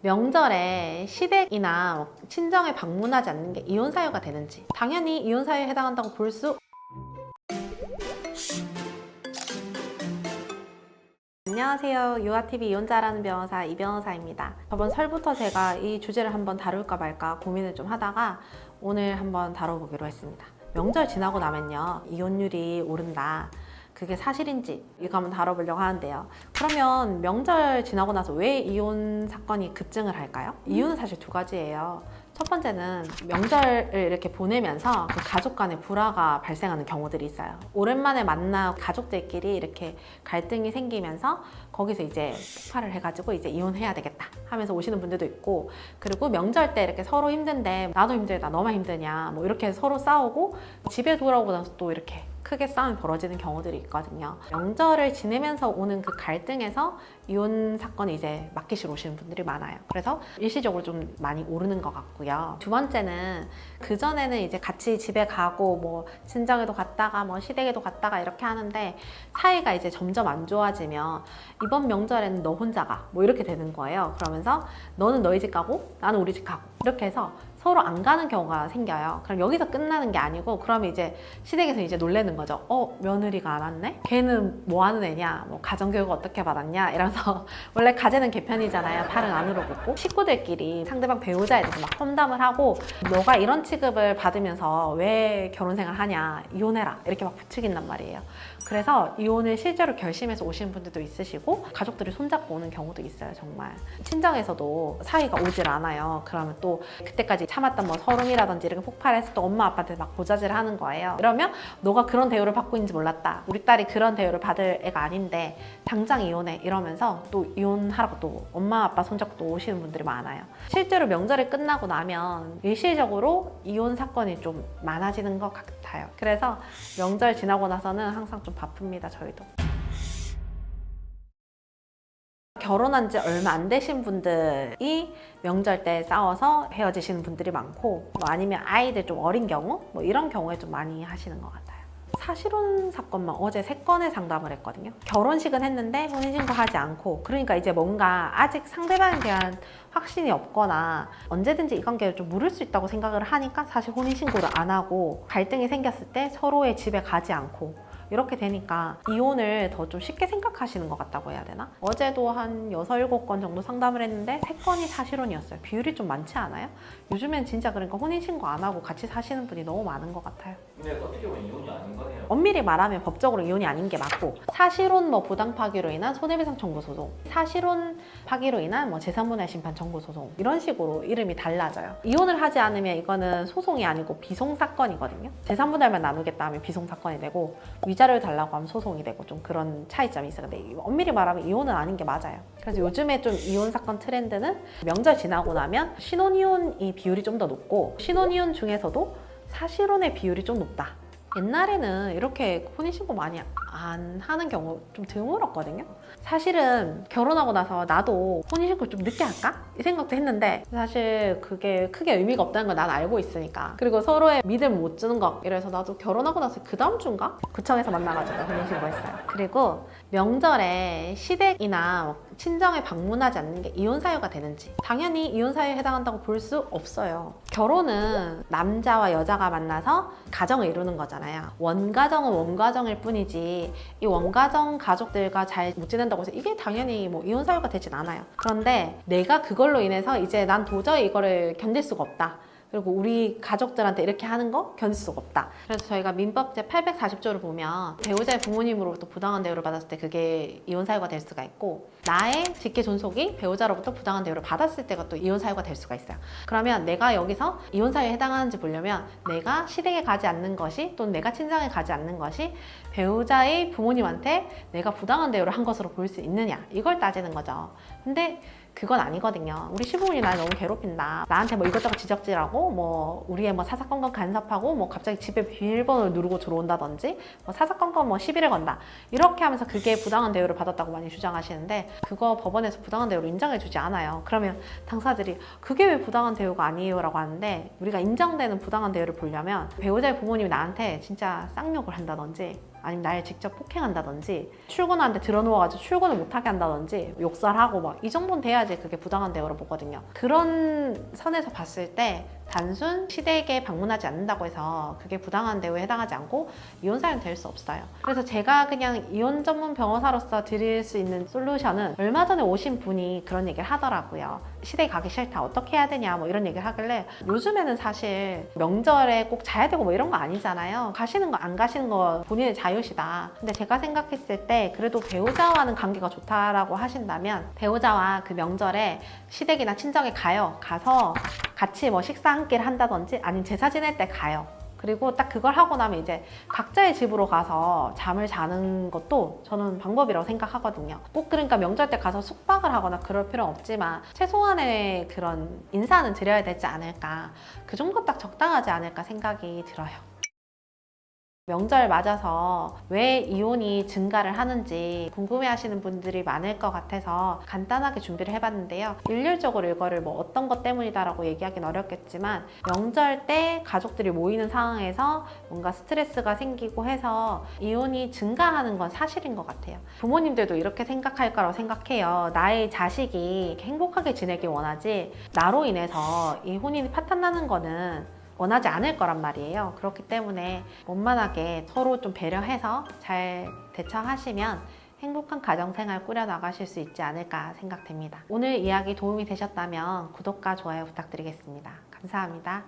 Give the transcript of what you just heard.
명절에 시댁이나 친정에 방문하지 않는 게 이혼 사유가 되는지, 당연히 이혼 사유에 해당한다고 볼 수. 안녕하세요. 유아TV 이혼자라는 변호사 이변호사입니다. 저번 설부터 제가 이 주제를 한번 다룰까 말까 고민을 좀 하다가 오늘 한번 다뤄보기로 했습니다. 명절 지나고 나면요, 이혼율이 오른다. 그게 사실인지 이거 한번 다뤄보려고 하는데요. 그러면 명절 지나고 나서 왜 이혼 사건이 급증을 할까요? 이유는 사실 두 가지예요. 첫 번째는 명절을 이렇게 보내면서 그 가족 간의 불화가 발생하는 경우들이 있어요. 오랜만에 만나 가족들끼리 이렇게 갈등이 생기면서 거기서 이제 폭발을 해가지고 이제 이혼해야 되겠다 하면서 오시는 분들도 있고, 그리고 명절 때 이렇게 서로 힘든데 나도 힘들다 너만 힘드냐 뭐 이렇게 서로 싸우고 집에 돌아오고 나서 또 이렇게 크게 싸움이 벌어지는 경우들이 있거든요. 명절을 지내면서 오는 그 갈등에서 이혼 사건이 이제 맡기시러 오시는 분들이 많아요. 그래서 일시적으로 좀 많이 오르는 것 같고요. 두 번째는 그전에는 이제 같이 집에 가고 뭐 친정에도 갔다가 뭐 시댁에도 갔다가 이렇게 하는데 사이가 이제 점점 안 좋아지면 이번 명절에는 너 혼자 가 뭐 이렇게 되는 거예요. 그러면서 너는 너희 집 가고 나는 우리 집 가고 이렇게 해서 서로 안 가는 경우가 생겨요. 그럼 여기서 끝나는 게 아니고 그러면 이제 시댁에서 이제 놀래는 거죠. 며느리가 안 왔네? 걔는 뭐 하는 애냐? 뭐 가정교육 어떻게 받았냐? 이러면서 원래 가재는 개편이잖아요. 팔은 안으로 굽고 식구들끼리 상대방 배우자에 대해서 막 험담을 하고 너가 이런 취급을 받으면서 왜 결혼생활 하냐? 이혼해라. 이렇게 막 부추긴단 말이에요. 그래서 이혼을 실제로 결심해서 오시는 분들도 있으시고 가족들이 손잡고 오는 경우도 있어요. 정말 친정에서도 사이가 오질 않아요. 그러면 또 그때까지 참았던 뭐 서름이라든지 이렇게 폭발해서 또 엄마 아빠한테 막 고자질을 하는 거예요. 이러면 너가 그런 대우를 받고 있는지 몰랐다. 우리 딸이 그런 대우를 받을 애가 아닌데 당장 이혼해. 이러면서 또 이혼하라고 또 엄마 아빠 손잡고 또 오시는 분들이 많아요. 실제로 명절이 끝나고 나면 일시적으로 이혼 사건이 좀 많아지는 것 같아요. 그래서 명절 지나고 나서는 항상 좀 바쁩니다. 저희도. 결혼한 지 얼마 안 되신 분들이 명절 때 싸워서 헤어지시는 분들이 많고, 뭐 아니면 아이들 좀 어린 경우 뭐 이런 경우에 좀 많이 하시는 것 같아요. 사실혼 사건만 어제 3건을 상담을 했거든요. 결혼식은 했는데 혼인신고 하지 않고, 그러니까 이제 뭔가 아직 상대방에 대한 확신이 없거나 언제든지 이 관계를 좀 무를 수 있다고 생각을 하니까 사실 혼인신고를 안 하고 갈등이 생겼을 때 서로의 집에 가지 않고 이렇게 되니까 이혼을 더 좀 쉽게 생각하시는 것 같다고 해야 되나? 어제도 한 6, 7건 정도 상담을 했는데 3건이 사실혼이었어요. 비율이 좀 많지 않아요? 요즘엔 진짜 그러니까 혼인신고 안 하고 같이 사시는 분이 너무 많은 것 같아요. 근데 어떻게 보면 이혼이 아닌 거네요. 엄밀히 말하면 법적으로 이혼이 아닌 게 맞고, 사실혼 뭐 부당 파기로 인한 손해배상 청구 소송, 사실혼 파기로 인한 뭐 재산분할 심판 청구 소송, 이런 식으로 이름이 달라져요. 이혼을 하지 않으면 이거는 소송이 아니고 비송 사건이거든요. 재산분할만 나누겠다 하면 비송 사건이 되고 위자료를 달라고 하면 소송이 되고 좀 그런 차이점이 있어요. 근데 엄밀히 말하면 이혼은 아닌 게 맞아요. 그래서 요즘에 좀 이혼 사건 트렌드는 명절 지나고 나면 신혼이혼이 비율이 좀 더 높고, 신혼이혼 중에서도 사실혼의 비율이 좀 높다. 옛날에는 이렇게 혼인신고 많이 안 하는 경우 좀 드물었거든요. 사실은 결혼하고 나서 나도 혼인신고 좀 늦게 할까? 이 생각도 했는데 사실 그게 크게 의미가 없다는 걸 난 알고 있으니까, 그리고 서로의 믿음을 못 주는 것, 이래서 나도 결혼하고 나서 그 다음 주인가? 구청에서 만나가지고 혼인신고 했어요. 그리고 명절에 시댁이나 친정에 방문하지 않는 게 이혼 사유가 되는지, 당연히 이혼 사유에 해당한다고 볼 수 없어요. 결혼은 남자와 여자가 만나서 가정을 이루는 거잖아요. 원가정은 원가정일 뿐이지 이 원가정 가족들과 잘 못 지낸다고 해서 이게 당연히 뭐 이혼 사유가 되진 않아요. 그런데 내가 그걸로 인해서 이제 난 도저히 이거를 견딜 수가 없다, 그리고 우리 가족들한테 이렇게 하는 거 견딜 수가 없다. 그래서 저희가 민법 제 840조를 보면 배우자의 부모님으로부터 부당한 대우를 받았을 때 그게 이혼 사유가 될 수가 있고, 나의 직계 존속이 배우자로부터 부당한 대우를 받았을 때가 또 이혼 사유가 될 수가 있어요. 그러면 내가 여기서 이혼 사유에 해당하는지 보려면 내가 시댁에 가지 않는 것이, 또는 내가 친정에 가지 않는 것이 배우자의 부모님한테 내가 부당한 대우를 한 것으로 볼 수 있느냐, 이걸 따지는 거죠. 근데 그건 아니거든요. 우리 시부모님이 날 너무 괴롭힌다, 나한테 뭐 이것저것 지적질하고 뭐 우리의 뭐 사사건건 간섭하고 뭐 갑자기 집에 비밀번호를 누르고 들어온다든지 뭐 사사건건 뭐 시비를 건다, 이렇게 하면서 그게 부당한 대우를 받았다고 많이 주장하시는데 그거 법원에서 부당한 대우를 인정해주지 않아요. 그러면 당사자들이 그게 왜 부당한 대우가 아니에요? 라고 하는데, 우리가 인정되는 부당한 대우를 보려면 배우자의 부모님이 나한테 진짜 쌍욕을 한다든지 아니면 날 직접 폭행한다든지 출근하는데 들어누워가지고 출근을 못하게 한다든지 욕설하고 막 이 정도는 돼야지 그게 부당한 대우로 보거든요. 그런 선에서 봤을 때 단순 시댁에 방문하지 않는다고 해서 그게 부당한 대우에 해당하지 않고 이혼 사유는 될 수 없어요. 그래서 제가 그냥 이혼 전문 변호사로서 드릴 수 있는 솔루션은 얼마 전에 오신 분이 그런 얘기를 하더라고요. 시댁에 가기 싫다, 어떻게 해야 되냐 뭐 이런 얘기를 하길래 요즘에는 사실 명절에 꼭 자야 되고 뭐 이런 거 아니잖아요. 가시는 거 안 가시는 거 본인의 자유시다. 근데 제가 생각했을 때 그래도 배우자와는 관계가 좋다라고 하신다면 배우자와 그 명절에 시댁이나 친정에 가서 같이 뭐 식사 한 끼를 한다든지 아니면 제사 지낼 때 가요. 그리고 딱 그걸 하고 나면 이제 각자의 집으로 가서 잠을 자는 것도 저는 방법이라고 생각하거든요. 꼭 그러니까 명절 때 가서 숙박을 하거나 그럴 필요는 없지만 최소한의 그런 인사는 드려야 되지 않을까. 그 정도 딱 적당하지 않을까 생각이 들어요. 명절 맞아서 왜 이혼이 증가를 하는지 궁금해하시는 분들이 많을 것 같아서 간단하게 준비를 해봤는데요. 일률적으로 이거를 뭐 어떤 것 때문이다라고 얘기하기는 어렵겠지만 명절 때 가족들이 모이는 상황에서 뭔가 스트레스가 생기고 해서 이혼이 증가하는 건 사실인 것 같아요. 부모님들도 이렇게 생각할 거라고 생각해요. 나의 자식이 행복하게 지내길 원하지 나로 인해서 이 혼인이 파탄나는 거는 원하지 않을 거란 말이에요. 그렇기 때문에 원만하게 서로 좀 배려해서 잘 대처하시면 행복한 가정생활 꾸려나가실 수 있지 않을까 생각됩니다. 오늘 이야기 도움이 되셨다면 구독과 좋아요 부탁드리겠습니다. 감사합니다.